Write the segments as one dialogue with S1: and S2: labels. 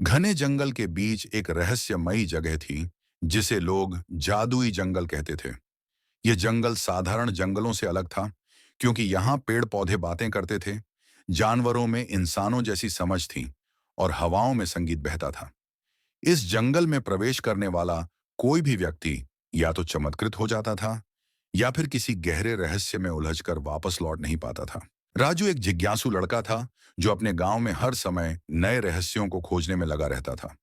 S1: घने जंगल के बीच एक रहस्यमयी जगह थी जिसे लोग जादुई जंगल कहते थे। यह जंगल साधारण जंगलों से अलग था क्योंकि यहाँ पेड़ पौधे बातें करते थे, जानवरों में इंसानों जैसी समझ थी और हवाओं में संगीत बहता था। इस जंगल में प्रवेश करने वाला कोई भी व्यक्ति या तो चमत्कृत हो जाता था या फिर किसी गहरे रहस्य में उलझकर वापस लौट नहीं पाता था। राजू एक जिज्ञासु लड़का था जो अपने गांव में हर समय नए रहस्यों को खोजने में लगा रहता था।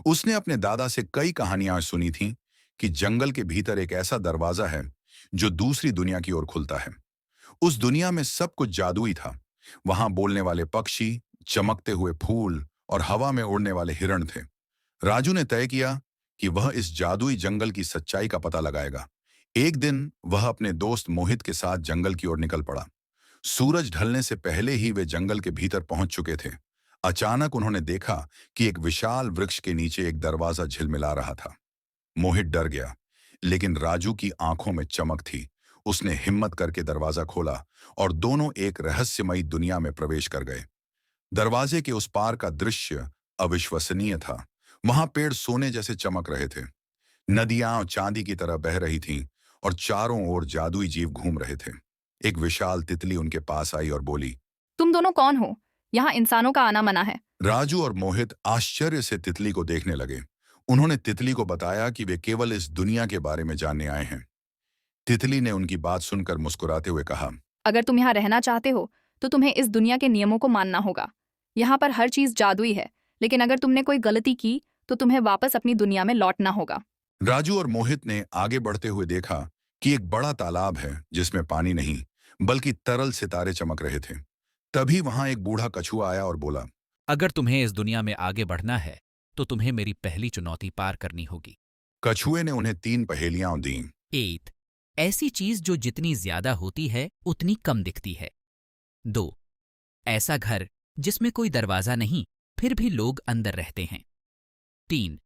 S1: उसने अपने दादा से कई कहानियां सुनी थीं कि जंगल के भीतर एक ऐसा दरवाजा है जो दूसरी दुनिया की ओर खुलता है। उस दुनिया में सब कुछ जादुई था। वहां बोलने वाले पक्षी, चमकते हुए फूल और हवा में उड़ने वाले हिरण थे। राजू ने तय किया कि वह इस जादुई जंगल की सच्चाई का पता लगाएगा। एक दिन वह अपने दोस्त मोहित के साथ जंगल की ओर निकल पड़ा। सूरज ढलने से पहले ही वे जंगल के भीतर पहुंच चुके थे। अचानक उन्होंने देखा कि एक विशाल वृक्ष के नीचे एक दरवाजा झिलमिला रहा था। मोहित डर गया, लेकिन राजू की आंखों में चमक थी। उसने हिम्मत करके दरवाजा खोला और दोनों एक रहस्यमयी दुनिया में प्रवेश कर गए। दरवाजे के उस पार का दृश्य अविश्वसनीय था। वहां पेड़ सोने जैसे चमक रहे थे, नदियां चांदी की तरह बह रही थीं और चारों ओर जादुई जीव घूम रहे थे। एक विशाल तितली उनके पास आई और बोली,
S2: तुम दोनों कौन हो? यहाँ इंसानों का आना मना है।
S1: राजू और मोहित आश्चर्य से तितली को देखने लगे। उन्होंने तितली को बताया कि वे केवल इस दुनिया के बारे में जानने आए हैं। तितली ने उनकी बात सुनकर मुस्कुराते हुए कहा,
S2: अगर तुम यहाँ रहना चाहते हो तो तुम्हें इस दुनिया के नियमों को मानना होगा। यहाँ पर हर चीज जादुई है, लेकिन अगर तुमने कोई गलती की तो तुम्हें वापस अपनी दुनिया में लौटना होगा।
S1: राजू और मोहित ने आगे बढ़ते हुए देखा कि एक बड़ा तालाब है जिसमें पानी नहीं बल्कि तरल सितारे चमक रहे थे। तभी वहां एक बूढ़ा कछुआ आया और बोला,
S3: अगर तुम्हें इस दुनिया में आगे बढ़ना है तो तुम्हें मेरी पहली चुनौती पार करनी होगी।
S1: कछुए ने उन्हें 3 पहेलियां दी।
S3: 8 ऐसी चीज जो जितनी ज्यादा होती है उतनी कम दिखती है। 2 ऐसा घर जिसमें कोई दरवाजा नहीं फिर भी लोग अंदर रहते हैं। 3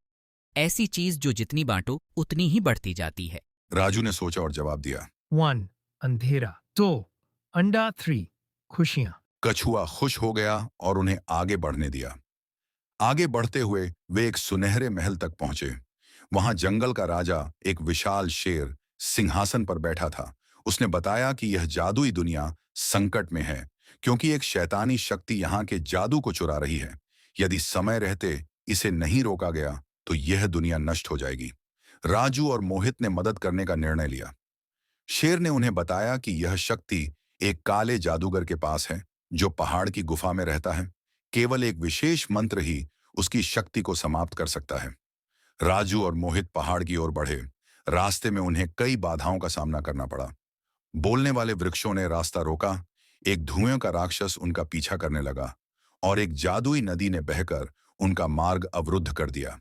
S3: ऐसी चीज जो जितनी बांटो उतनी ही बढ़ती जाती है।
S1: राजू ने सोचा और जवाब दिया।
S4: 1. अंधेरा। 2. अंडा। 3. खुशियां।
S1: कछुआ खुश हो गया और उन्हें आगे बढ़ने दिया। आगे बढ़ते हुए वे एक सुनहरे महल तक पहुंचे। वहां जंगल का राजा, एक विशाल शेर, सिंहासन पर बैठा था। उसने बताया कि यह जादुई दुनिया संकट में है क्योंकि एक शैतानी शक्ति यहाँ के जादू को चुरा रही है। यदि समय रहते इसे नहीं रोका गया तो यह दुनिया नष्ट हो जाएगी। राजू और मोहित ने मदद करने का निर्णय लिया। शेर ने उन्हें बताया कि यह शक्ति एक काले जादूगर के पास है जो पहाड़ की गुफा में रहता है। केवल एक विशेष मंत्र ही उसकी शक्ति को समाप्त कर सकता है। राजू और मोहित पहाड़ की ओर बढ़े। रास्ते में उन्हें कई बाधाओं का सामना करना पड़ा। बोलने वाले वृक्षों ने रास्ता रोका, एक धुएं का राक्षस उनका पीछा करने लगा और एक जादुई नदी ने बहकर उनका मार्ग अवरुद्ध कर दिया।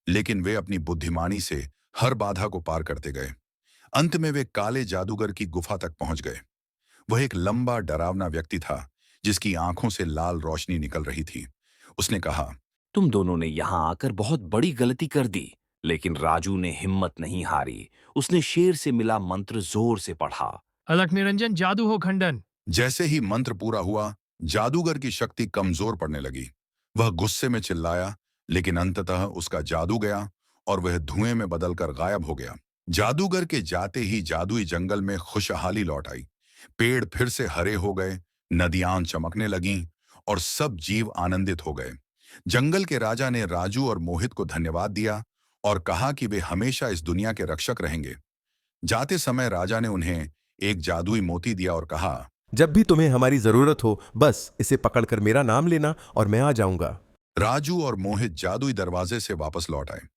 S1: लेकिन वे अपनी बुद्धिमानी से हर बाधा को पार करते गए। अंत में वे काले जादूगर की गुफा तक पहुंच गए। वह एक लंबा डरावना व्यक्ति था जिसकी आंखों से लाल रोशनी निकल रही थी। उसने कहा,
S5: तुम दोनों ने यहाँ आकर बहुत बड़ी गलती कर दी। लेकिन राजू ने हिम्मत नहीं हारी। उसने शेर से मिला मंत्र जोर से पढ़ा।
S4: अलख निरंजन जादू हो खंडन।
S1: जैसे ही मंत्र पूरा हुआ, जादूगर की शक्ति कमजोर पड़ने लगी। वह गुस्से में चिल्लाया, लेकिन अंततः उसका जादू गया और वह धुएं में बदलकर गायब हो गया। जादूगर के जाते ही जादुई जंगल में खुशहाली लौट आई। पेड़ फिर से हरे हो गए, नदियां चमकने लगीं और सब जीव आनंदित हो गए। जंगल के राजा ने राजू और मोहित को धन्यवाद दिया और कहा कि वे हमेशा इस दुनिया के रक्षक रहेंगे। जाते समय राजा ने उन्हें एक जादुई मोती दिया और कहा,
S6: जब भी तुम्हें हमारी जरूरत हो बस इसे पकड़कर मेरा नाम लेना और मैं आ जाऊंगा।
S1: राजू और मोहित जादुई दरवाजे से वापस लौट आए।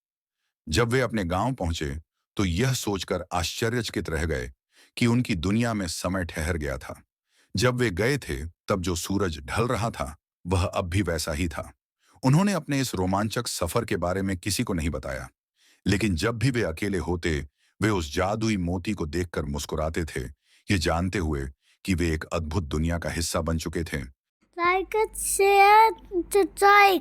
S1: जब वे अपने गांव पहुंचे तो यह सोचकर आश्चर्यचकित रह गए कि उनकी दुनिया में समय ठहर गया था। जब वे गए थे तब जो सूरज ढल रहा था वह अब भी वैसा ही था। उन्होंने अपने इस रोमांचक सफर के बारे में किसी को नहीं बताया, लेकिन जब भी वे अकेले होते वे उस जादुई मोती को देखकर मुस्कुराते थे, ये जानते हुए कि वे एक अद्भुत दुनिया का हिस्सा बन चुके थे।
S7: Like it, share, subscribe.